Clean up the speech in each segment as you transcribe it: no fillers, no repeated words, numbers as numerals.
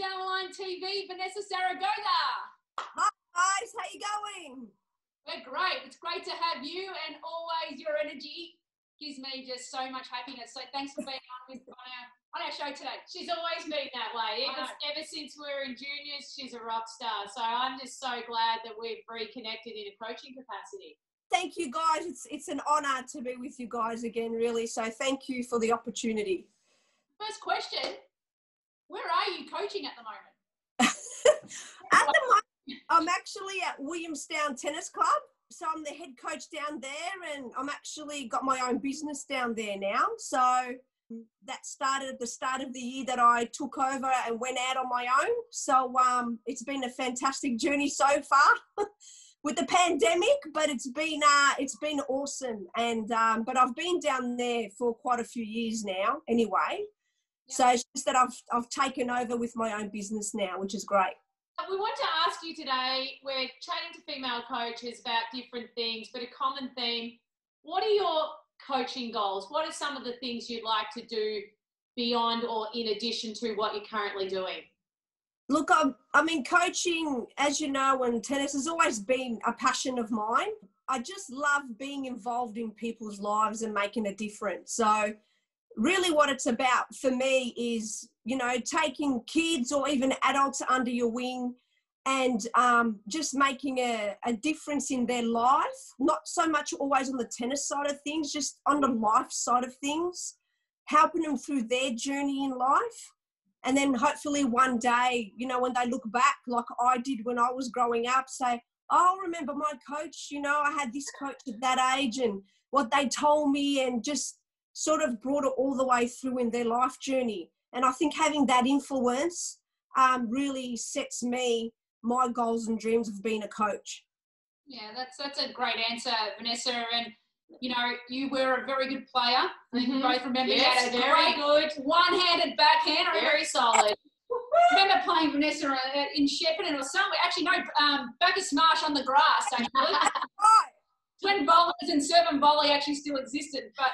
Downline TV, Vanessa Zaragoza. Hi guys, how you going? We're great. It's great to have you, and always your energy gives me just so much happiness. So thanks for being on our show today. She's always been that way. Ever since we were in juniors, she's a rock star. So I'm just so glad that we've reconnected in a coaching capacity. Thank you guys. It's an honour to be with you guys again, really. So thank you for the opportunity. First question, where are you coaching at the moment? At the moment, I'm actually at Williamstown Tennis Club. So I'm the head coach down there, and I'm actually got my own business down there now. So that started at the start of the year that I took over and went out on my own. So it's been a fantastic journey so far with the pandemic, but it's been awesome. And but I've been down there for quite a few years now anyway. Yeah. So it's just that I've taken over with my own business now, which is great. We want to ask you today, we're chatting to female coaches about different things, but a common theme, what are your coaching goals? What are some of the things you'd like to do beyond or in addition to what you're currently doing? Look, I mean, coaching, as you know, and tennis has always been a passion of mine. I just love being involved in people's lives and making a difference. So really what it's about for me is, you know, taking kids or even adults under your wing and just making a difference in their life, not so much always on the tennis side of things, just on the life side of things, helping them through their journey in life. And then hopefully one day, you know, when they look back like I did when I was growing up, say, oh, I remember my coach, you know, I had this coach at that age and what they told me, and just sort of brought it all the way through in their life journey. And I think having that influence really sets my goals and dreams of being a coach. Yeah, that's a great answer, Vanessa. And, you know, you were a very good player. I think we both remember you had a very good one-handed backhand. Very solid. I remember playing Vanessa in Shepparton or somewhere. Actually, no, Bacchus Marsh on the grass, actually. Right. When bowlers and serve and volley actually still existed. But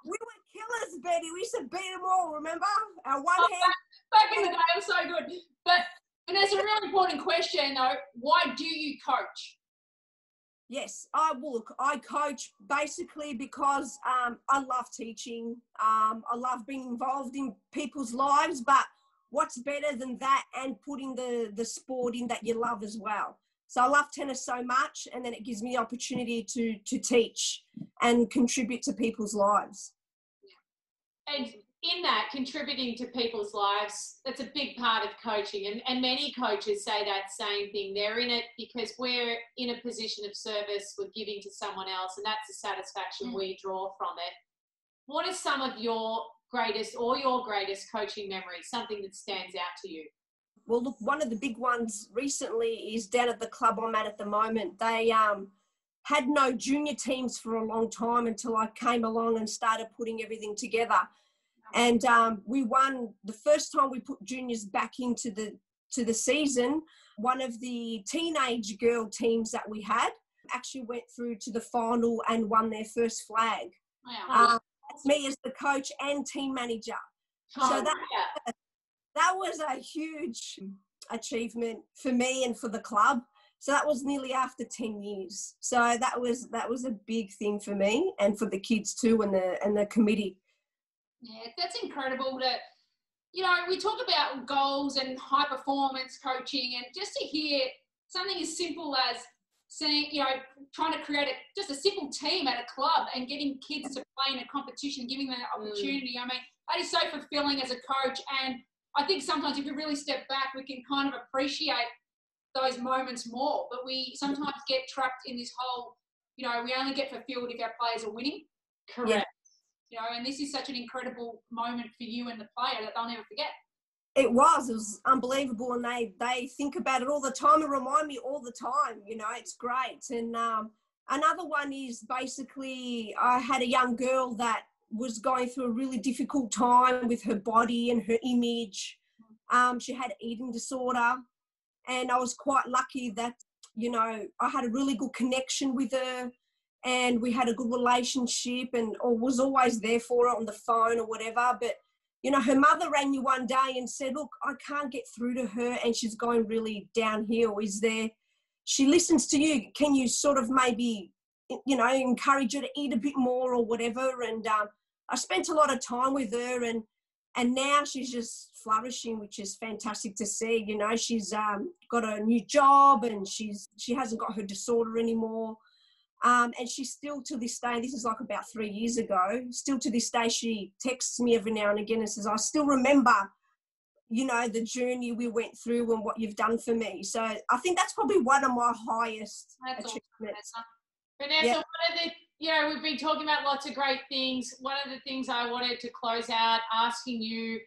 we were killers, Betty. We used to beat them all, remember? Our one hand. Back in the day, it was so good. But Vanessa, a really important question, though. Why do you coach? Yes, I coach basically because I love teaching. I love being involved in people's lives, but what's better than that, and putting the sport in that you love as well. So I love tennis so much, and then it gives me the opportunity to teach and contribute to people's lives. And in that, contributing to people's lives, that's a big part of coaching. And many coaches say that same thing. They're in it because we're in a position of service, we're giving to someone else, and that's the satisfaction we draw from it. What are some of your greatest coaching memories, something that stands out to you? Well, look, one of the big ones recently is down at the club I'm at the moment. They had no junior teams for a long time until I came along and started putting everything together. And we won the first time we put juniors back into the season. One of the teenage girl teams that we had actually went through to the final and won their first flag. Wow. That's me as the coach and team manager. So that was a huge achievement for me and for the club. So that was nearly after 10 years. So that was a big thing for me and for the kids too, and the committee. Yeah, that's incredible to, you know, we talk about goals and high performance coaching, and just to hear something as simple as saying, you know, trying to create just a simple team at a club and getting kids to play in a competition, giving them an opportunity. I mean, that is so fulfilling as a coach. And I think sometimes if you really step back, we can kind of appreciate those moments more. But we sometimes get trapped in this whole, you know, we only get fulfilled if our players are winning. Correct. Yeah. You know, and this is such an incredible moment for you and the player that they'll never forget. It was unbelievable, and they think about it all the time and remind me all the time. You know, it's great. And another one is basically I had a young girl that was going through a really difficult time with her body and her image. She had eating disorder, and I was quite lucky that, you know, I had a really good connection with her, and we had a good relationship, and or was always there for her on the phone or whatever. But you know, her mother rang you one day and said, look, I can't get through to her and she's going really downhill. She listens to you. Can you sort of maybe, you know, encourage her to eat a bit more or whatever? And I spent a lot of time with her, and now she's just flourishing, which is fantastic to see. You know, she's got a new job and she hasn't got her disorder anymore. And she still, to this day, this is like about 3 years ago, still to this day, she texts me every now and again and says, I still remember, you know, the journey we went through and what you've done for me. So I think that's probably one of my highest achievements. Awesome, Vanessa, yeah. One of the, you know, we've been talking about lots of great things. One of the things I wanted to close out asking you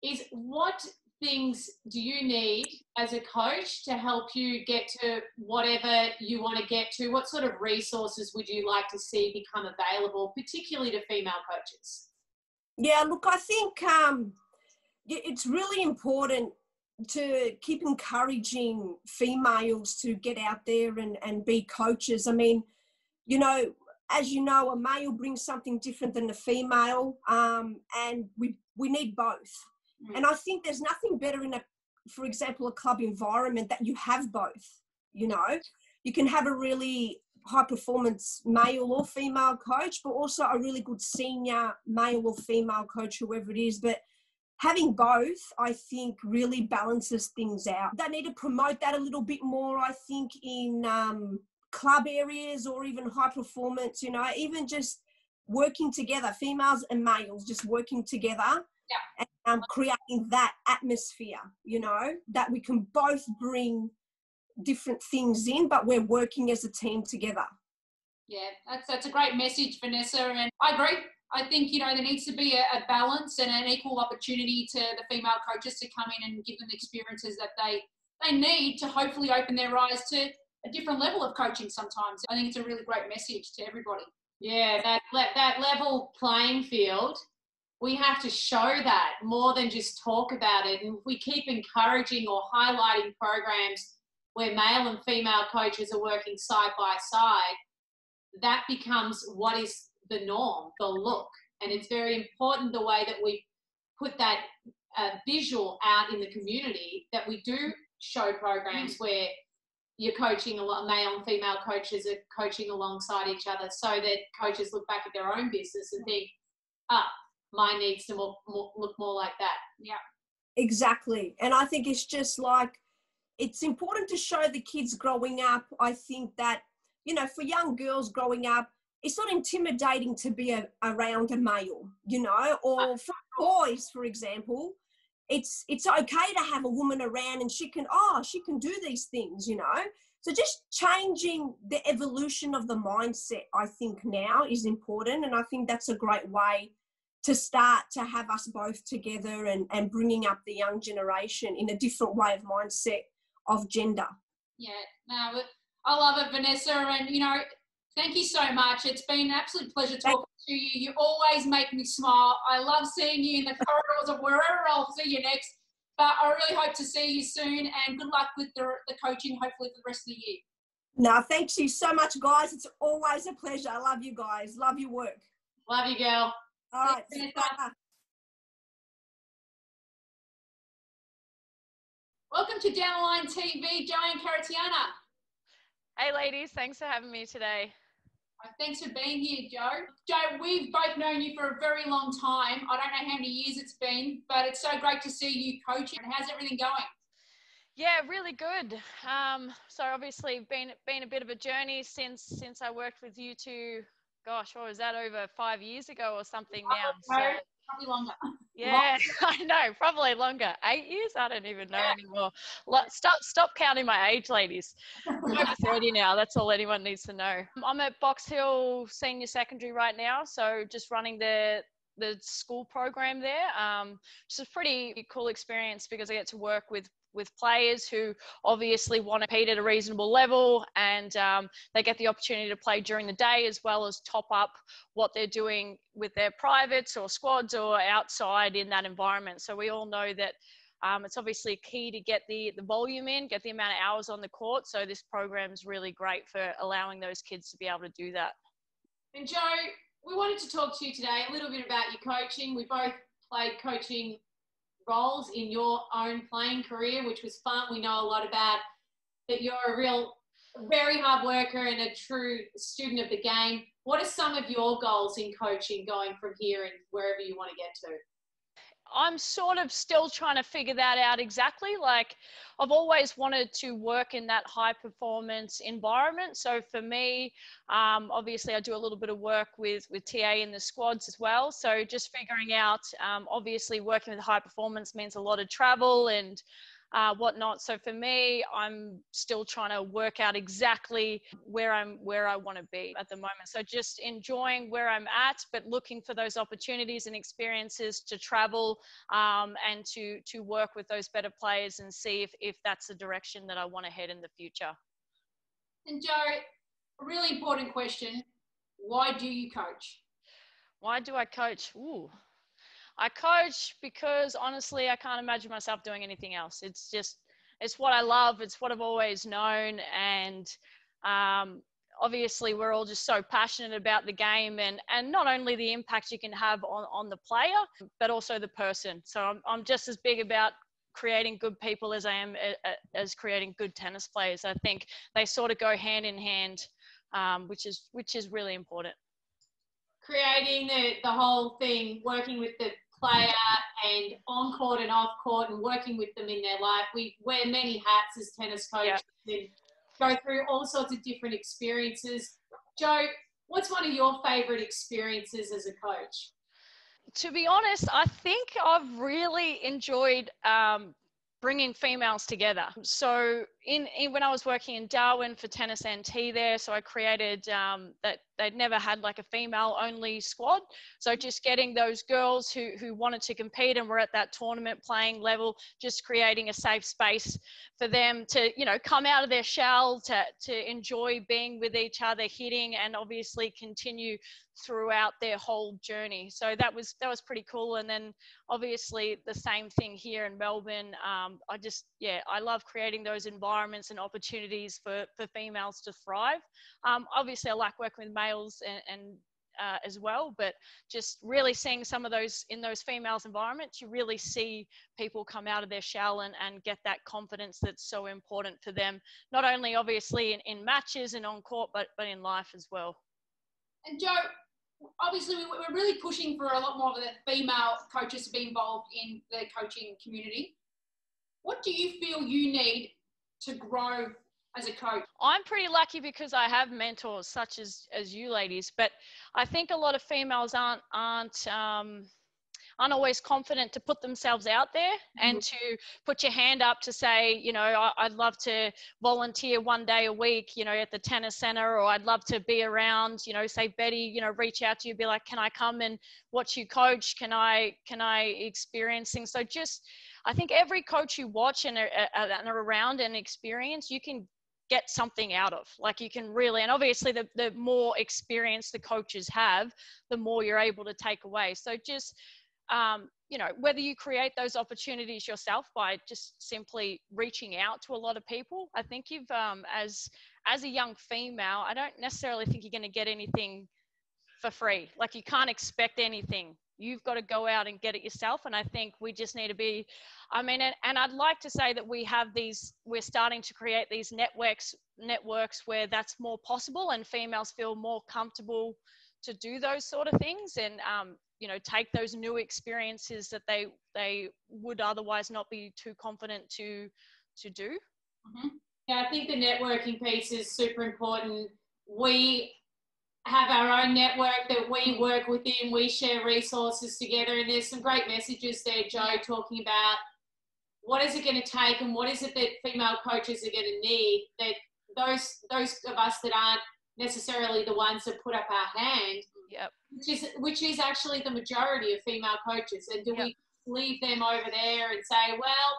is, what things do you need as a coach to help you get to whatever you want to get to? What sort of resources would you like to see become available, particularly to female coaches? Yeah, look, I think it's really important to keep encouraging females to get out there and be coaches. I mean, you know, as you know, a male brings something different than a female, and we need both. And I think there's nothing better in for example, a club environment that you have both. You know, you can have a really high performance male or female coach, but also a really good senior male or female coach, whoever it is. But having both, I think, really balances things out. They need to promote that a little bit more, I think, in club areas or even high performance, you know, even just working together, females and males just working together. Yeah. And creating that atmosphere, you know, that we can both bring different things in, but we're working as a team together. Yeah, that's a great message, Vanessa, and I agree. I think, you know, there needs to be a balance and an equal opportunity to the female coaches to come in and give them the experiences that they need to hopefully open their eyes to a different level of coaching sometimes. I think it's a really great message to everybody. Yeah, that level playing field, we have to show that more than just talk about it. And if we keep encouraging or highlighting programs where male and female coaches are working side by side, that becomes what is the norm, the look. And it's very important the way that we put that visual out in the community, that we do show programs where you're coaching a lot, male and female coaches are coaching alongside each other, so that coaches look back at their own business and think, mine needs to look more like that. Yeah, exactly. And I think it's just like, it's important to show the kids growing up. I think that, you know, for young girls growing up, it's not intimidating to be around a male, you know, or for boys, for example, it's okay to have a woman around and she can do these things, you know. So just changing the evolution of the mindset, I think now is important. And I think that's a great way to start to have us both together and bringing up the young generation in a different way of mindset of gender. Yeah, no, I love it, Vanessa. And, you know, thank you so much. It's been an absolute pleasure talking to you. You always make me smile. I love seeing you in the corridors of wherever I'll see you next. But I really hope to see you soon, and good luck with the coaching, hopefully, for the rest of the year. No, thank you so much, guys. It's always a pleasure. I love you guys. Love your work. Love you, girl. All right. Welcome to Down the Line TV, Joanne Caratiana. Hey ladies, thanks for having me today. Thanks for being here, Joe. Joe, we've both known you for a very long time. I don't know how many years it's been, but it's so great to see you coaching. How's everything going? Yeah, really good. So obviously been a bit of a journey since I worked with you two. Gosh, what was that, over 5 years ago or something now? So, probably longer. Yeah, I know, probably longer. 8 years? I don't even know anymore. Stop counting my age, ladies. I'm over 30 now. That's all anyone needs to know. I'm at Box Hill Senior Secondary right now, so just running the school program there. Just a pretty cool experience because I get to work with players who obviously want to compete at a reasonable level, and they get the opportunity to play during the day as well as top up what they're doing with their privates or squads or outside in that environment. So we all know that it's obviously key to get the volume in, get the amount of hours on the court. So this program is really great for allowing those kids to be able to do that. And Joe, we wanted to talk to you today a little bit about your coaching. We both played coaching roles in your own playing career, which was fun. We know a lot about that you're very hard worker and a true student of the game. What are some of your goals in coaching going from here and wherever you want to get to? I'm sort of still trying to figure that out exactly. Like, I've always wanted to work in that high performance environment. So for me, obviously I do a little bit of work with TA in the squads as well. So just figuring out, obviously working with high performance means a lot of travel and whatnot. So for me, I'm still trying to work out exactly where I want to be at the moment. So just enjoying where I'm at, but looking for those opportunities and experiences to travel and to work with those better players and see if that's the direction that I want to head in the future. And Jo, a really important question. Why do you coach? Why do I coach? Ooh. I coach because honestly, I can't imagine myself doing anything else. It's what I love. It's what I've always known. And obviously we're all just so passionate about the game and not only the impact you can have on the player, but also the person. So I'm just as big about creating good people as I am as creating good tennis players. I think they sort of go hand in hand, which is really important. Creating the whole thing, working with the player and on court and off court and working with them in their life. We wear many hats as tennis coaches and go through all sorts of different experiences. Jo, what's one of your favourite experiences as a coach? To be honest, I think I've really enjoyed bringing females together. So when I was working in Darwin for Tennis NT there, so I created that they'd never had like a female only squad. So just getting those girls who wanted to compete and were at that tournament playing level, just creating a safe space for them to, come out of their shell, to enjoy being with each other, hitting, and obviously continue throughout their whole journey. So that was pretty cool. And then obviously the same thing here in Melbourne. I love creating those environments and opportunities for females to thrive. Obviously I like working with males and as well, but just really seeing some of those in those females environments, you really see people come out of their shell and get that confidence that's so important for them, not only obviously in matches and on court, but in life as well. And Jo, obviously we're really pushing for a lot more of the female coaches to be involved in the coaching community. What do you feel you need to grow as a coach? I'm pretty lucky because I have mentors such as you ladies, but I think a lot of females aren't always confident to put themselves out there and to put your hand up to say, I'd love to volunteer one day a week, at the tennis center, or I'd love to be around, say Betty, reach out to you, be like, can I come and watch you coach? Can I experience things? So I think every coach you watch and are around and experience, you can get something out of. Like you can really, and obviously the more experience the coaches have, the more you're able to take away. So just, whether you create those opportunities yourself by just simply reaching out to a lot of people. I think you've, as a young female, I don't necessarily think you're going to get anything for free. Like you can't expect anything. You've got to go out and get it yourself. And I think we just need to be, and I'd like to say that we're starting to create these networks where that's more possible and females feel more comfortable to do those sort of things and, take those new experiences that they would otherwise not be too confident to do. Mm-hmm. Yeah, I think the networking piece is super important. We have our own network that we work within. We share resources together, and there's some great messages there, Jo, talking about what is it going to take and what is it that female coaches are going to need, that those of us that aren't necessarily the ones that put up our hand, which is actually the majority of female coaches. And do we leave them over there and say, well,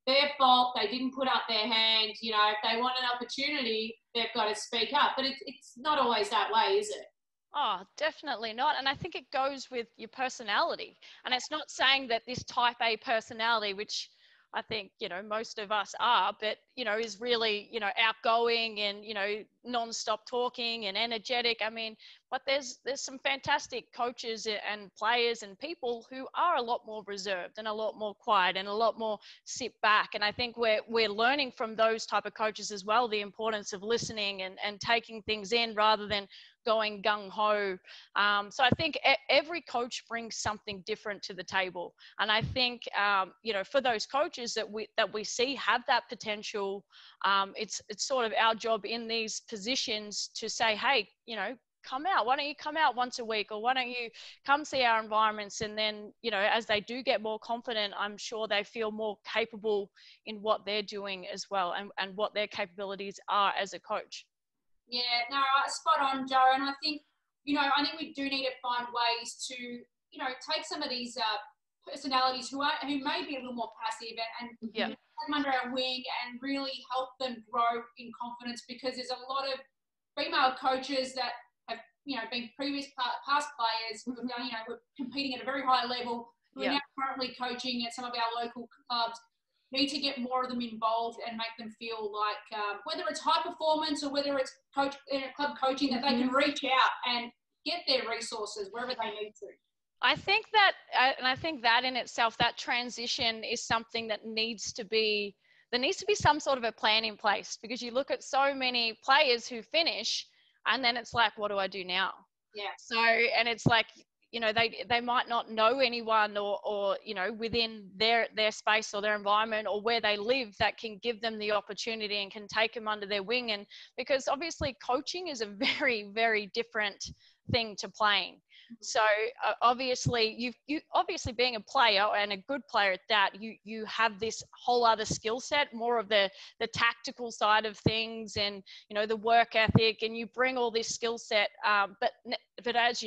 their fault, they didn't put up their hand, if they want an opportunity, they've got to speak up. But it's not always that way, is it? Oh, definitely not. And I think it goes with your personality. And it's not saying that this type A personality, which I think, most of us are, but, is really, outgoing and, non-stop talking and energetic. I mean, but there's some fantastic coaches and players and people who are a lot more reserved and a lot more quiet and a lot more sit back. And I think we're learning from those type of coaches as well, the importance of listening and taking things in rather than going gung-ho. So I think every coach brings something different to the table. And I think, for those coaches that we see have that potential, it's sort of our job in these positions to say, hey, come out. Why don't you come out once a week, or why don't you come see our environments? And then, as they do get more confident, I'm sure they feel more capable in what they're doing as well, and what their capabilities are as a coach. Yeah, no, spot on, Joe. And I think, I think we do need to find ways to, take some of these personalities who may be a little more passive and yeah. Put them under our wing and really help them grow in confidence, because there's a lot of female coaches that have, been past players who have done, were competing at a very high level, who are now currently coaching at some of our local clubs. Need to get more of them involved and make them feel like, whether it's high performance or whether it's club coaching, that they can reach out and get their resources wherever they need to. I think that in itself, that transition is something that needs to be some sort of a plan in place, because you look at so many players who finish and then it's like, what do I do now? Yeah. So, and it's like, they might not know anyone or within their space or their environment or where they live that can give them the opportunity and can take them under their wing. And because obviously coaching is a very, very different thing to playing. So obviously you obviously being a player, and a good player at that, you have this whole other skill set, more of the tactical side of things, and the work ethic, and you bring all this skill set, but as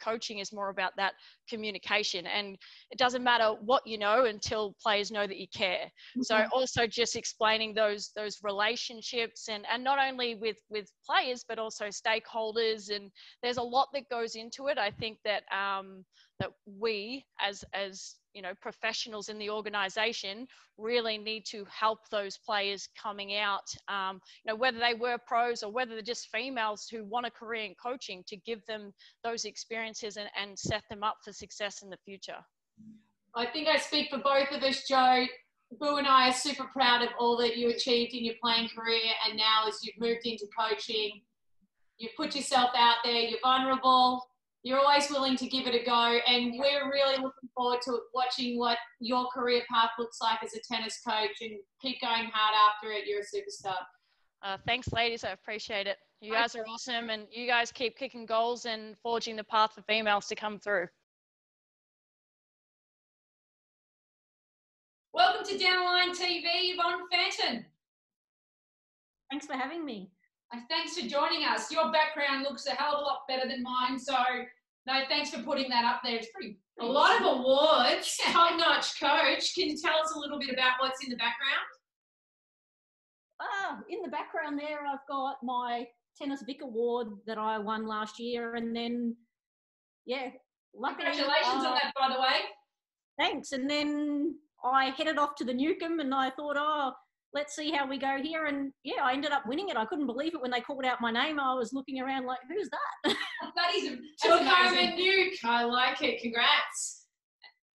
coaching is more about that communication, and it doesn't matter what until players know that you care. So also just explaining those relationships, and not only with players but also stakeholders, and there's a lot that goes into it. I think that that we as professionals in the organization really need to help those players coming out, whether they were pros or whether they're just females who want a career in coaching, to give them those experiences and set them up for success in the future. I think I speak for both of us, Joe. Boo and I are super proud of all that you achieved in your playing career, and now as you've moved into coaching, you put yourself out there, you're vulnerable, you're always willing to give it a go, and we're really looking forward to watching what your career path looks like as a tennis coach, and keep going hard after it. You're a superstar. Thanks, ladies. I appreciate it. You guys are awesome, and you guys keep kicking goals and forging the path for females to come through. Welcome to Downline TV, Yvonne Fanton. Thanks for having me. And thanks for joining us. Your background looks a hell of a lot better than mine, so no, thanks for putting that up there. It's a lot of awards. Top-notch coach. Can you tell us a little bit about what's in the background? In the background there, I've got my Tennis Vic Award that I won last year, and then, luckily... Congratulations on that, by the way. Thanks. And then I headed off to the Newcomb, and I thought, let's see how we go here. And I ended up winning it. I couldn't believe it when they called out my name. I was looking around like, who's that? Took home a nuke. I like it. Congrats.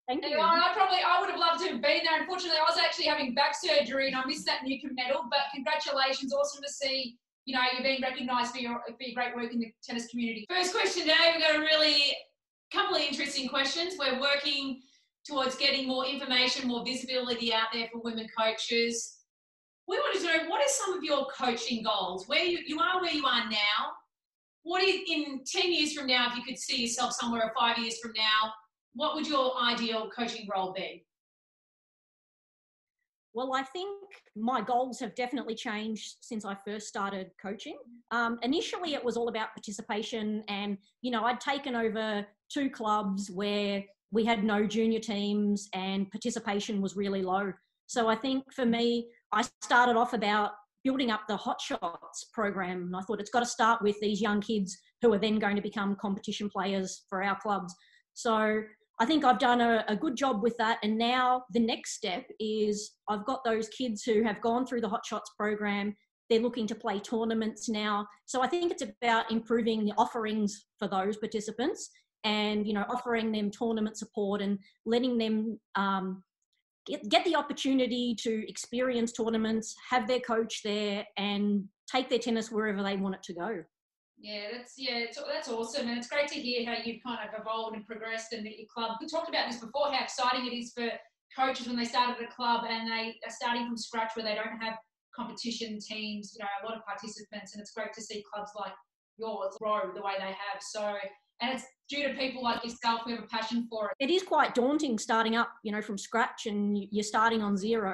Thank you. I would have loved to have been there. Unfortunately, I was actually having back surgery and I missed that Newcomb medal. But congratulations. Awesome to see, you're being recognised for your great work in the tennis community. First question today, we've got a couple of interesting questions. We're working towards getting more information, more visibility out there for women coaches. We wanted to know, what are some of your coaching goals? Where you are where you are now. What is, in 10 years from now, if you could see yourself somewhere, or 5 years from now, what would your ideal coaching role be? Well, I think my goals have definitely changed since I first started coaching. Initially, it was all about participation, and, I'd taken over 2 clubs where we had no junior teams and participation was really low. So I think for me, I started off about building up the Hot Shots program. And I thought it's got to start with these young kids who are then going to become competition players for our clubs. So I think I've done a good job with that. And now the next step is I've got those kids who have gone through the Hot Shots program. They're looking to play tournaments now. So I think it's about improving the offerings for those participants and, you know, offering them tournament support and letting them get the opportunity to experience tournaments, have their coach there and take their tennis wherever they want it to go. That's awesome, and it's great to hear how you've kind of evolved and progressed, and that your club. We talked about this before, how exciting it is for coaches when they start at a club and they are starting from scratch, where they don't have competition teams, you know, a lot of participants, and it's great to see clubs like yours grow the way they have. So, and it's due to people like yourself who have a passion for it. It is quite daunting starting up, you know, from scratch, and you're starting on zero.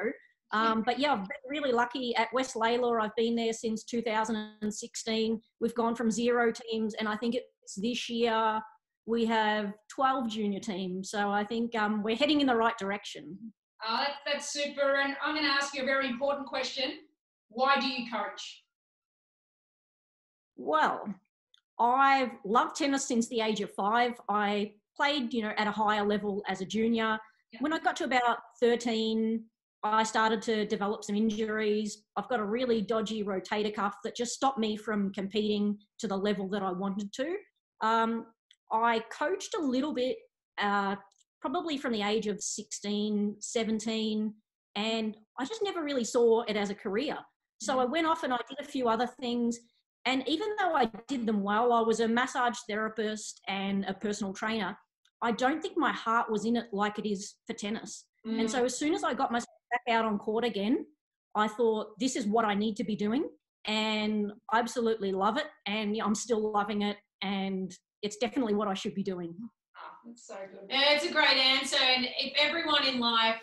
But yeah, I've been really lucky at West Layla. I've been there since 2016. We've gone from 0 teams, and I think it's this year we have 12 junior teams. So I think we're heading in the right direction. That's super. And I'm going to ask you a very important question. Why do you coach? Well, I've loved tennis since the age of 5. I played, you know, at a higher level as a junior. When I got to about 13, I started to develop some injuries. I've got a really dodgy rotator cuff that just stopped me from competing to the level that I wanted to. I coached a little bit, probably from the age of 16, 17, and I just never really saw it as a career. So I went off and I did a few other things. And even though I did them well, I was a massage therapist and a personal trainer. I don't think my heart was in it like it is for tennis. And so as soon as I got myself back out on court again, I thought, this is what I need to be doing. And I absolutely love it. And I'm still loving it. And it's definitely what I should be doing. Oh, that's so good. Yeah, it's a great answer. And if everyone in life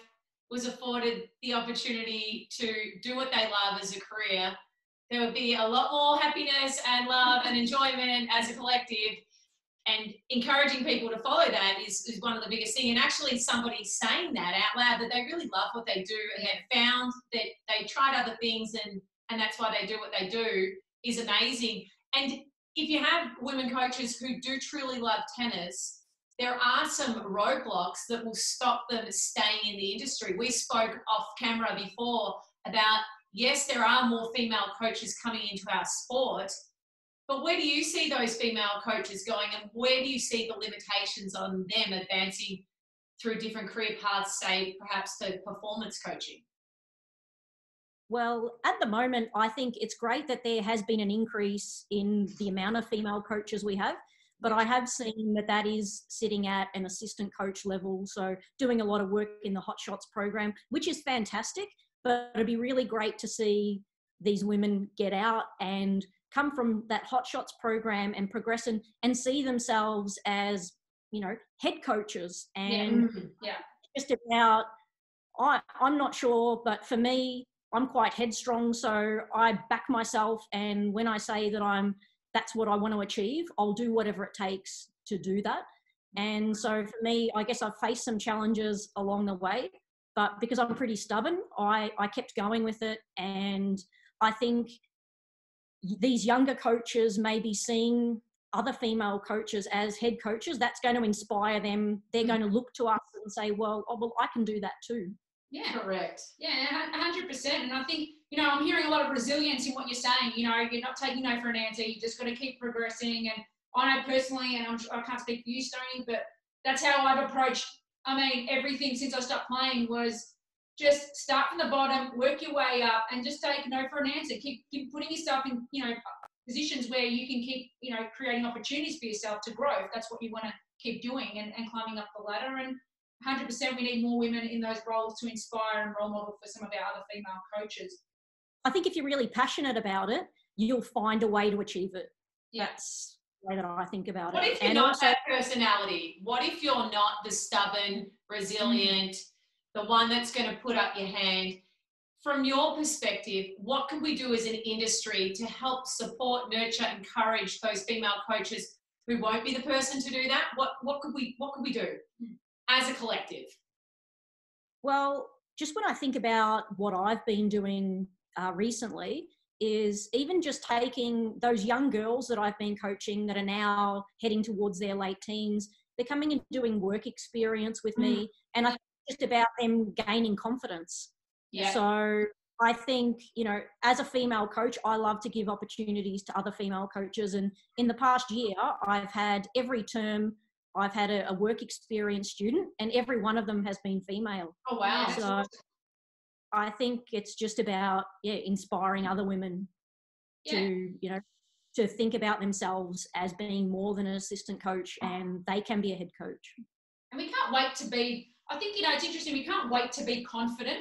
was afforded the opportunity to do what they love as a career, there would be a lot more happiness and love and enjoyment as a collective. And encouraging people to follow that is one of the biggest things. And actually somebody saying that out loud, that they really love what they do and they've found that they tried other things and that's why they do what they do, is amazing. And if you have women coaches who do truly love tennis, there are some roadblocks that will stop them staying in the industry. We spoke off camera before about, yes, there are more female coaches coming into our sport, but where do you see those female coaches going, and where do you see the limitations on them advancing through different career paths, say perhaps to performance coaching? Well, at the moment, I think it's great that there has been an increase in the amount of female coaches we have, but I have seen that is sitting at an assistant coach level, so doing a lot of work in the Hot Shots program, which is fantastic, but it'd be really great to see these women get out and come from that Hot Shots program and progress and see themselves as, you know, head coaches. And just about, I'm not sure, but for me, I'm quite headstrong, so I back myself, and when I say that that's what I want to achieve, I'll do whatever it takes to do that. And so for me, I guess I've faced some challenges along the way, but because I'm pretty stubborn, I kept going with it. And I think these younger coaches may be seeing other female coaches as head coaches. That's going to inspire them. They're going to look to us and say, well, I can do that too. Yeah, correct. Yeah, 100%. And I think, you know, I'm hearing a lot of resilience in what you're saying. You know, you're not taking no for an answer. You just got to keep progressing. And I know personally, and I can't speak for you, Stony, but that's how I've approached, everything since I stopped playing was just start from the bottom, work your way up, and just take no for an answer. Keep putting yourself in, you know, positions where you can keep, you know, creating opportunities for yourself to grow. If that's what you want to keep doing and climbing up the ladder. And 100% we need more women in those roles to inspire and role model for some of our other female coaches. I think if you're really passionate about it, you'll find a way to achieve it. Yeah. That's the way that I think about What it. if you're not that personality? What if you're not the stubborn, resilient, the one that's going to put up your hand? From your perspective, what could we do as an industry to help support, nurture, encourage those female coaches who won't be the person to do that? What could we do as a collective? Well, just when I think about what I've been doing recently, is even just taking those young girls that I've been coaching that are now heading towards their late teens. they're coming and doing work experience with me, and I think it's just about them gaining confidence. Yeah. So I think, you know, as a female coach, I love to give opportunities to other female coaches. And in the past year, I've had every term, I've had a work experience student, and every one of them has been female. Oh, wow. So I think it's just about, inspiring other women to, you know, to think about themselves as being more than an assistant coach, and they can be a head coach. And we can't wait to be, I think, you know, it's interesting, we can't wait to be confident.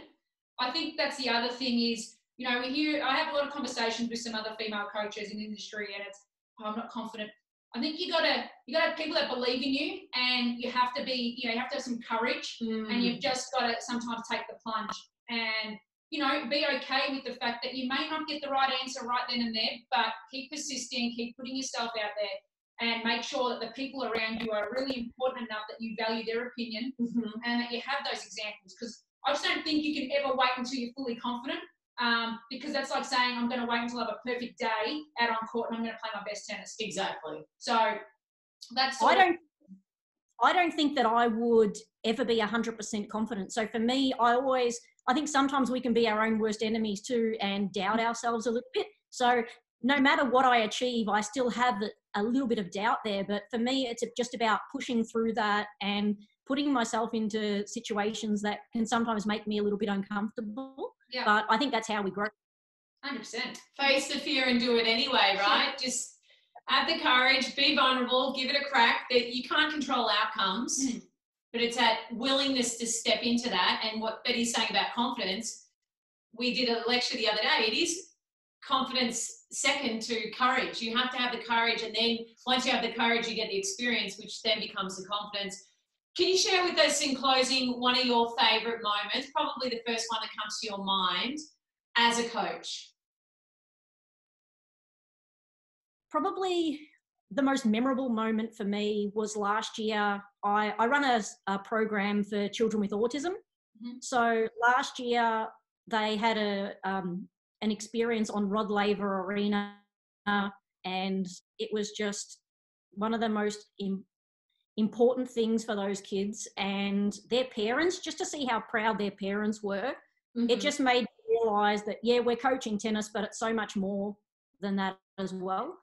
I think that's the other thing is, you know, I have a lot of conversations with some other female coaches in the industry, and it's, I'm not confident. I think you gotta have people that believe in you, and you have to be, you know, you have to have some courage, and you've just got to sometimes take the plunge and, you know, be okay with the fact that you may not get the right answer right then and there, but keep persisting, keep putting yourself out there, and make sure that the people around you are really important enough that you value their opinion, and that you have those examples. Because I just don't think you can ever wait until you're fully confident, because that's like saying I'm going to wait until I have a perfect day out on court and I'm going to play my best tennis. Exactly. So that's I don't think that I would ever be 100% confident. So for me, I think sometimes we can be our own worst enemies too and doubt ourselves a little bit. So no matter what I achieve, I still have a little bit of doubt there. But for me, it's just about pushing through that and putting myself into situations that can sometimes make me a little bit uncomfortable. Yeah. But I think that's how we grow. 100%. Face the fear and do it anyway, right? Just have the courage, be vulnerable, give it a crack. That you can't control outcomes, but it's that willingness to step into that. And what Betty's saying about confidence, we did a lecture the other day. It is confidence second to courage. You have to have the courage, and then once you have the courage, you get the experience, which then becomes the confidence. Can you share with us in closing one of your favourite moments, probably the first one that comes to your mind as a coach? Probably the most memorable moment for me was last year. I run a program for children with autism. So last year they had an experience on Rod Laver Arena, and it was just one of the most important things for those kids and their parents, just to see how proud their parents were. It just made me realise that, we're coaching tennis, but it's so much more than that as well.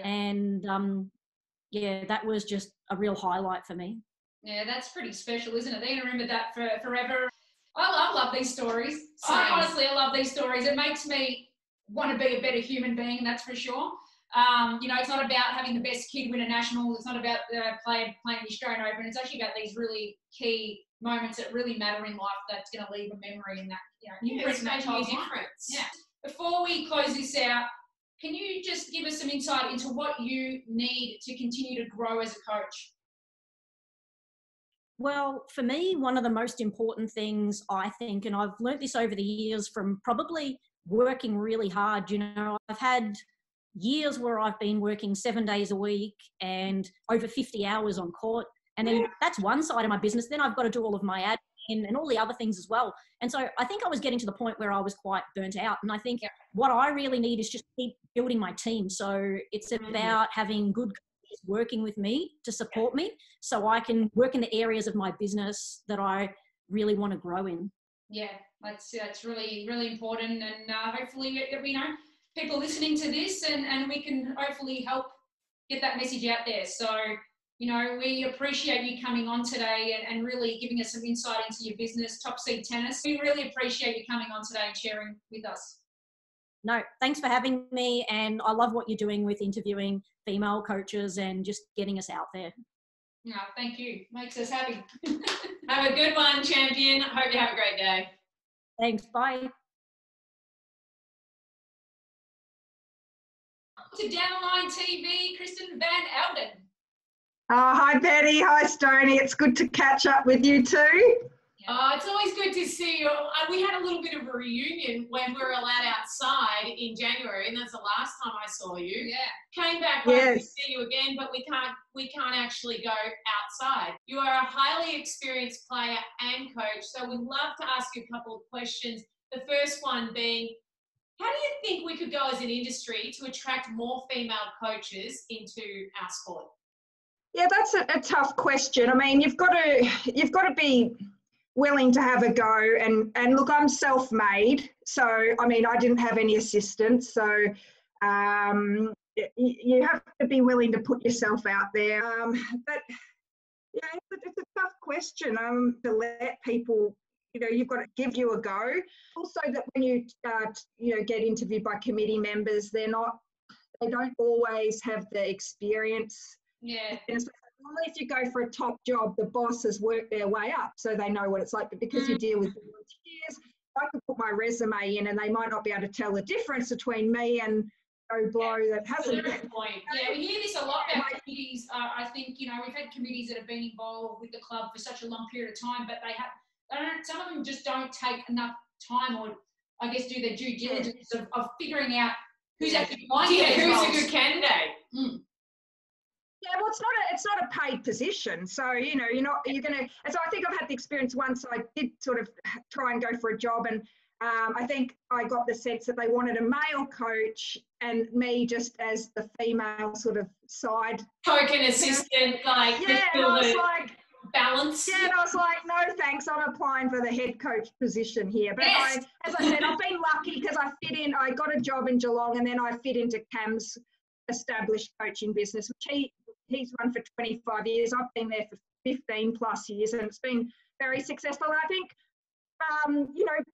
And that was just a real highlight for me. Yeah, that's pretty special, isn't it? They're going to remember that for forever. I love these stories. Honestly, I love these stories. It makes me want to be a better human being, that's for sure. You know, it's not about having the best kid win a national. It's not about playing the Australian Open. It's actually about these really key moments that really matter in life that's going to leave a memory in that, you know, it's making a difference. Yeah. Before we close this out, can you just give us some insight into what you need to continue to grow as a coach? Well, for me, one of the most important things, I think, and I've learnt this over the years from probably working really hard, you know, I've had years where I've been working 7 days a week and over 50 hours on court. And then that's one side of my business. Then I've got to do all of my admin and all the other things as well. And so I think I was getting to the point where I was quite burnt out. And I think what I really need is just keep building my team. So it's about having good coaches working with me to support me so I can work in the areas of my business that I really want to grow in. Yeah, that's really, really important. And hopefully, you know, people listening to this and we can hopefully help get that message out there. So, you know, we appreciate you coming on today and really giving us some insight into your business, Top Seed Tennis. We really appreciate you coming on today and sharing with us. No, thanks for having me. And I love what you're doing with interviewing female coaches and just getting us out there. No, thank you. Makes us happy. Have a good one, champion. I hope you have a great day. Thanks. Bye. To Down the Line TV, Kristen Van Elden. Hi, Betty. Hi, Stoney. It's good to catch up with you too. It's always good to see you. We had a little bit of a reunion when we were allowed outside in January, and that's the last time I saw you. Yeah. Came back home to see you again, but we can't actually go outside. You are a highly experienced player and coach, so we'd love to ask you a couple of questions. The first one being, how do you think we could go as an industry to attract more female coaches into our sport? Yeah, that's a tough question. I mean, you've got to be willing to have a go, and look, I'm self-made, so I mean, I didn't have any assistance, so you have to be willing to put yourself out there. But yeah, it's a tough question to let people. You've got to give you a go. Also, that when you get interviewed by committee members, they don't always have the experience. Yeah. Normally, if you go for a top job, the boss has worked their way up, so they know what it's like. But because you deal with volunteers, I could put my resume in, and they might not be able to tell the difference between me and Joe Blow that hasn't. Point. Yeah, we hear this a lot about committees. I think we've had committees that have been involved with the club for such a long period of time, but some of them just don't take enough time, or I guess do their due diligence of figuring out who's actually finding who's a good candidate. Yeah, well, it's not a paid position, so you're going to. And so I think I've had the experience once. I did sort of try and go for a job, and I think I got the sense that they wanted a male coach and me just as the female sort of side token assistant, like yeah. And I was like, balance. Yeah, and I was like, no thanks, I'm applying for the head coach position here. But as I said, I've been lucky because I fit in. I got a job in Geelong, and then I fit into Cam's established coaching business, which he's run for 25 years. I've been there for 15 plus years, and it's been very successful. And I think,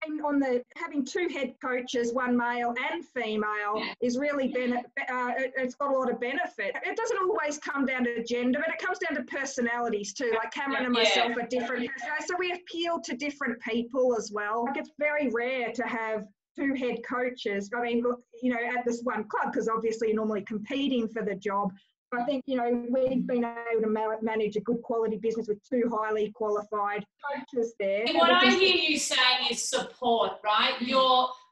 being having two head coaches, one male and female, is really it's got a lot of benefit. It doesn't always come down to gender, but it comes down to personalities too. Like Cameron and myself are different, so we appeal to different people as well. Like, it's very rare to have two head coaches. I mean, at this one club, because obviously you're normally competing for the job. I think, we've been able to manage a good quality business with two highly qualified coaches there. And what I hear you saying is support, right?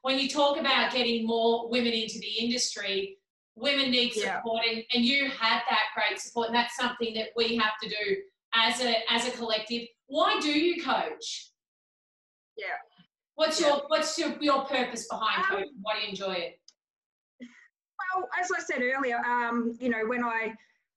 When you talk about getting more women into the industry, women need support, and you had that great support, and that's something that we have to do as a collective. Why do you coach? Yeah. What's your purpose behind coaching? Why do you enjoy it? Well, as I said earlier, when I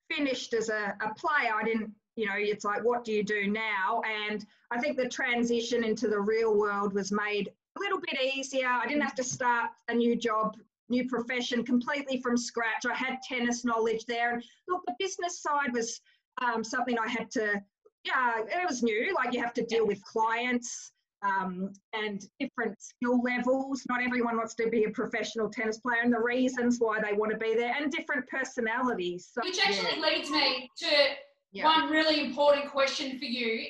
finished as a player, I didn't, it's like, what do you do now? And I think the transition into the real world was made a little bit easier. I didn't have to start a new job, new profession completely from scratch. I had tennis knowledge there. And look, the business side was something I had to, it was new. Like, you have to deal with clients. And different skill levels. Not everyone wants to be a professional tennis player, and the reasons why they want to be there, and different personalities. So, which actually leads me to one really important question for you,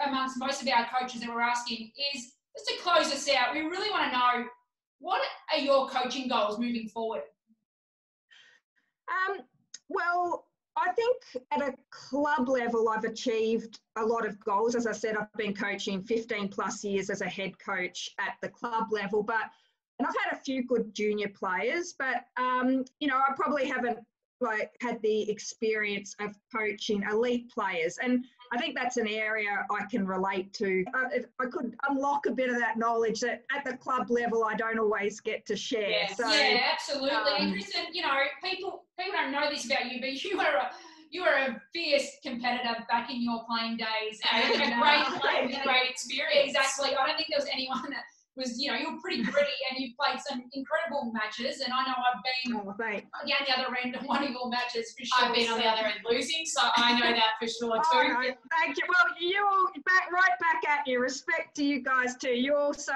amongst most of our coaches that we're asking, is just to close us out. We really want to know, what are your coaching goals moving forward? Well, I think at a club level, I've achieved a lot of goals. As I said, I've been coaching 15 plus years as a head coach at the club level, and I've had a few good junior players, but, I probably haven't had the experience of coaching elite players. And I think that's an area I can relate to. I could unlock a bit of that knowledge that at the club level, I don't always get to share. Yes. So, absolutely. And Kristen, people don't know this about you, but you were a fierce competitor back in your playing days. And a great player with great experience. Exactly. I don't think there was anyone that was, you were pretty gritty, and you played some incredible matches. And I know I've been down the other end of one of your matches for sure. I've been on the other end losing, so I know that for sure too. No, thank you. Well, you all right back at you. Respect to you guys too. You also,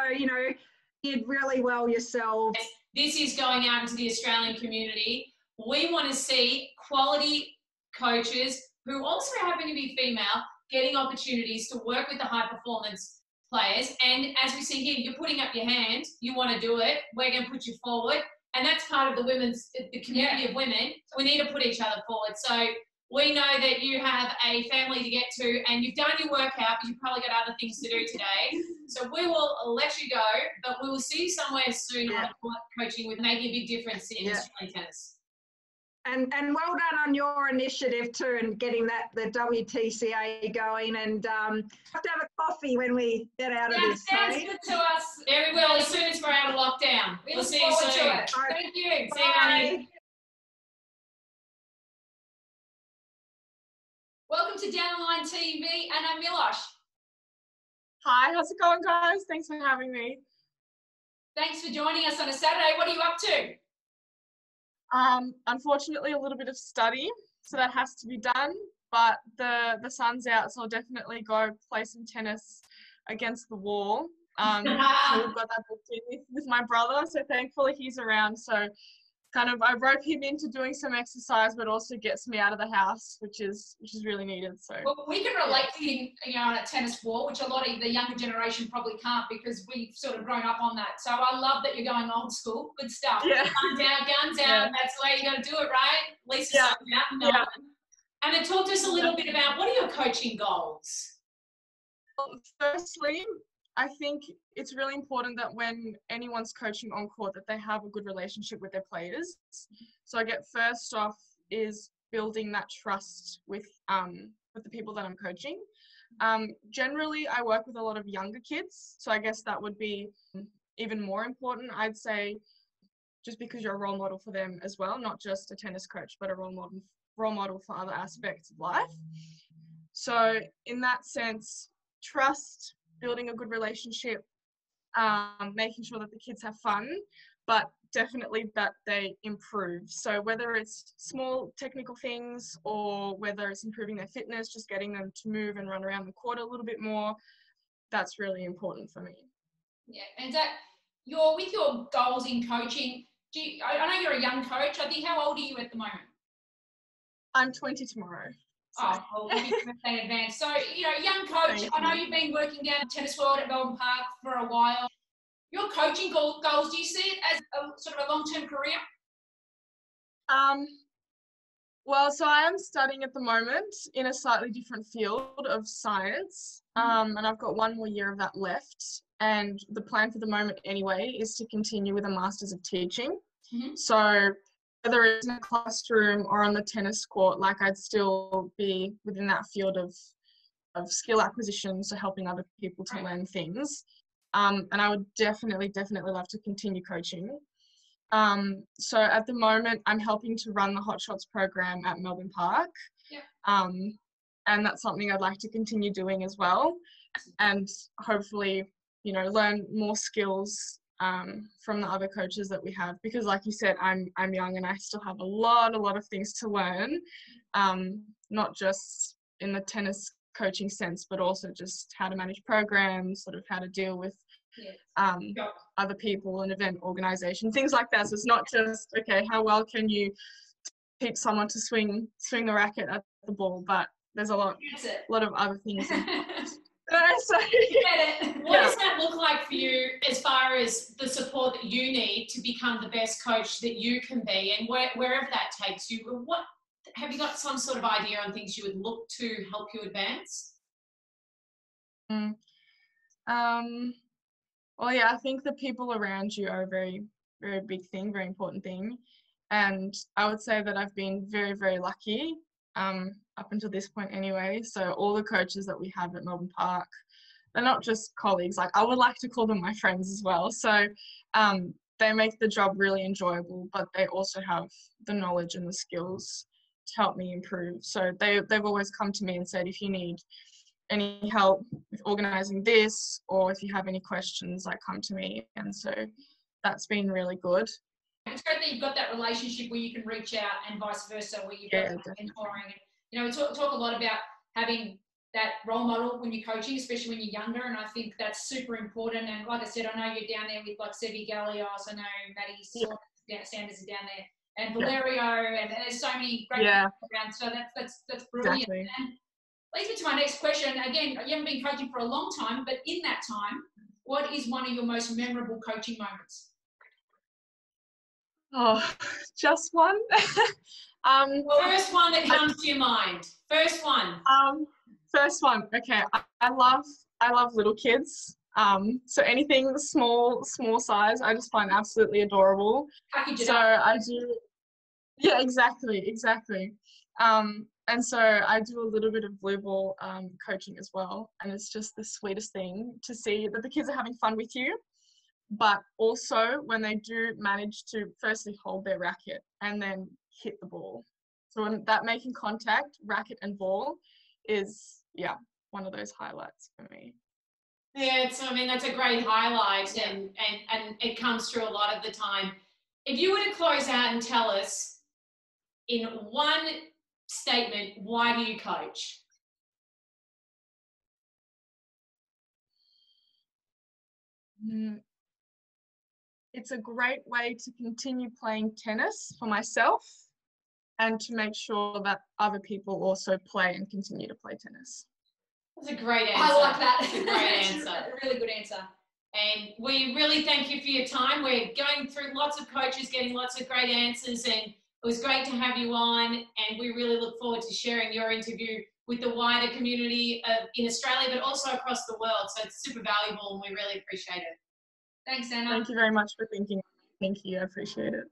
did really well yourselves. This is going out into the Australian community. We want to see quality coaches who also happen to be female getting opportunities to work with the high performance players. And as we see here, you're putting up your hand, you want to do it, we're going to put you forward. And that's part of the community of women. We need to put each other forward. So we know that you have a family to get to, and you've done your workout, but you've probably got other things to do today. So we will let you go, but we will see you somewhere soon on coaching with making a big difference in Australian tennis. And well done on your initiative too, and getting the WTCA going. And have to have a coffee when we get out of this. Sounds good to us. Very well. As soon as we're out of lockdown. We'll see you soon. Thank you. See you, honey. to Down the Line TV, Anna Milosh. Hi, how's it going, guys? Thanks for having me. Thanks for joining us on a Saturday. What are you up to? Unfortunately, a little bit of study, so that has to be done. But the sun's out, so I'll definitely go play some tennis against the wall. So we've got that booked in with my brother. So thankfully he's around. So kind of I rope him into doing some exercise, but also gets me out of the house, which is really needed. So well, we can relate to him, on a tennis floor, which a lot of the younger generation probably can't because we've sort of grown up on that. So I love that you're going old school. Good stuff. Yeah. Guns out. Yeah. That's the way you got to do it, right? Lisa, yeah. And then talk to us a little bit about what are your coaching goals? Well, firstly, I think it's really important that when anyone's coaching on court that they have a good relationship with their players. So I get first off is building that trust with the people that I'm coaching. Generally, I work with a lot of younger kids, so I guess that would be even more important. I'd say just because you're a role model for them as well, not just a tennis coach, but a role model for other aspects of life. So in that sense, trust, building a good relationship, making sure that the kids have fun, but definitely that they improve. So whether it's small technical things or whether it's improving their fitness, just getting them to move and run around the court a little bit more, that's really important for me. Yeah, and that with your goals in coaching, I know you're a young coach. I think, how old are you at the moment? I'm 20 tomorrow. So. Oh, well, happy birthday in advance. So, young coach, I know you've been working down at Tennis World at Melbourne Park for a while. Your coaching goals, do you see it as a sort of a long-term career? Well, so I am studying at the moment in a slightly different field of science, and I've got one more year of that left. And the plan for the moment anyway is to continue with a Masters of Teaching. Mm-hmm. So whether it's in a classroom or on the tennis court, like I'd still be within that field of skill acquisition, so helping other people to learn things. And I would definitely love to continue coaching. So at the moment, I'm helping to run the Hot Shots program at Melbourne Park. Yeah. And that's something I'd like to continue doing as well. And hopefully, learn more skills from the other coaches that we have, because like you said, I'm young and I still have a lot of things to learn, not just in the tennis coaching sense, but also just how to manage programs, sort of how to deal with other people and event organization, things like that. So it's not just, okay, how well can you teach someone to swing the racket at the ball, but there's a lot of other things involved. So, what does that look like for you as far as the support that you need to become the best coach that you can be, and wherever that takes you? What have you got some sort of idea on things you would look to help you advance? Well, yeah, I think the people around you are a very, very big thing, very important thing. And I would say that I've been very, very lucky up until this point anyway. So all the coaches that we have at Melbourne Park, they're not just colleagues. Like, I would like to call them my friends as well. So they make the job really enjoyable, but they also have the knowledge and the skills to help me improve. So they've always come to me and said, if you need any help with organising this, or if you have any questions, like, come to me. And so that's been really good. It's great that you've got that relationship where you can reach out and vice versa, where you've got mentoring. And, we talk a lot about having that role model when you're coaching, especially when you're younger, and I think that's super important. And like I said, I know you're down there with like Sevi Gallios, I know Maddie Sanders is down there, and Valerio, and there's so many great people around. So that's brilliant. Exactly. And leads me to my next question. Again, you haven't been coaching for a long time, but in that time, what is one of your most memorable coaching moments? Oh, just one. First one that comes to your mind. First one. First one. Okay. I love little kids. So anything small size, I just find absolutely adorable. I do. Yeah, exactly. And so I do a little bit of blue ball coaching as well, and it's just the sweetest thing to see that the kids are having fun with you, but also when they do manage to firstly hold their racket and then hit the ball. So when that making contact, racket and ball, is, yeah, one of those highlights for me. Yeah, so I mean, that's a great highlight, and it comes through a lot of the time. If you were to close out and tell us in one statement, why do you coach? It's a great way to continue playing tennis for myself and to make sure that other people also play and continue to play tennis. That's a great answer. I like that. That's a great answer. A really good answer. And we really thank you for your time. We're going through lots of coaches, getting lots of great answers, and it was great to have you on. And we really look forward to sharing your interview with the wider community in Australia, but also across the world. So it's super valuable, and we really appreciate it. Thanks, Anna. Thank you very much for thinking. Thank you. I appreciate it.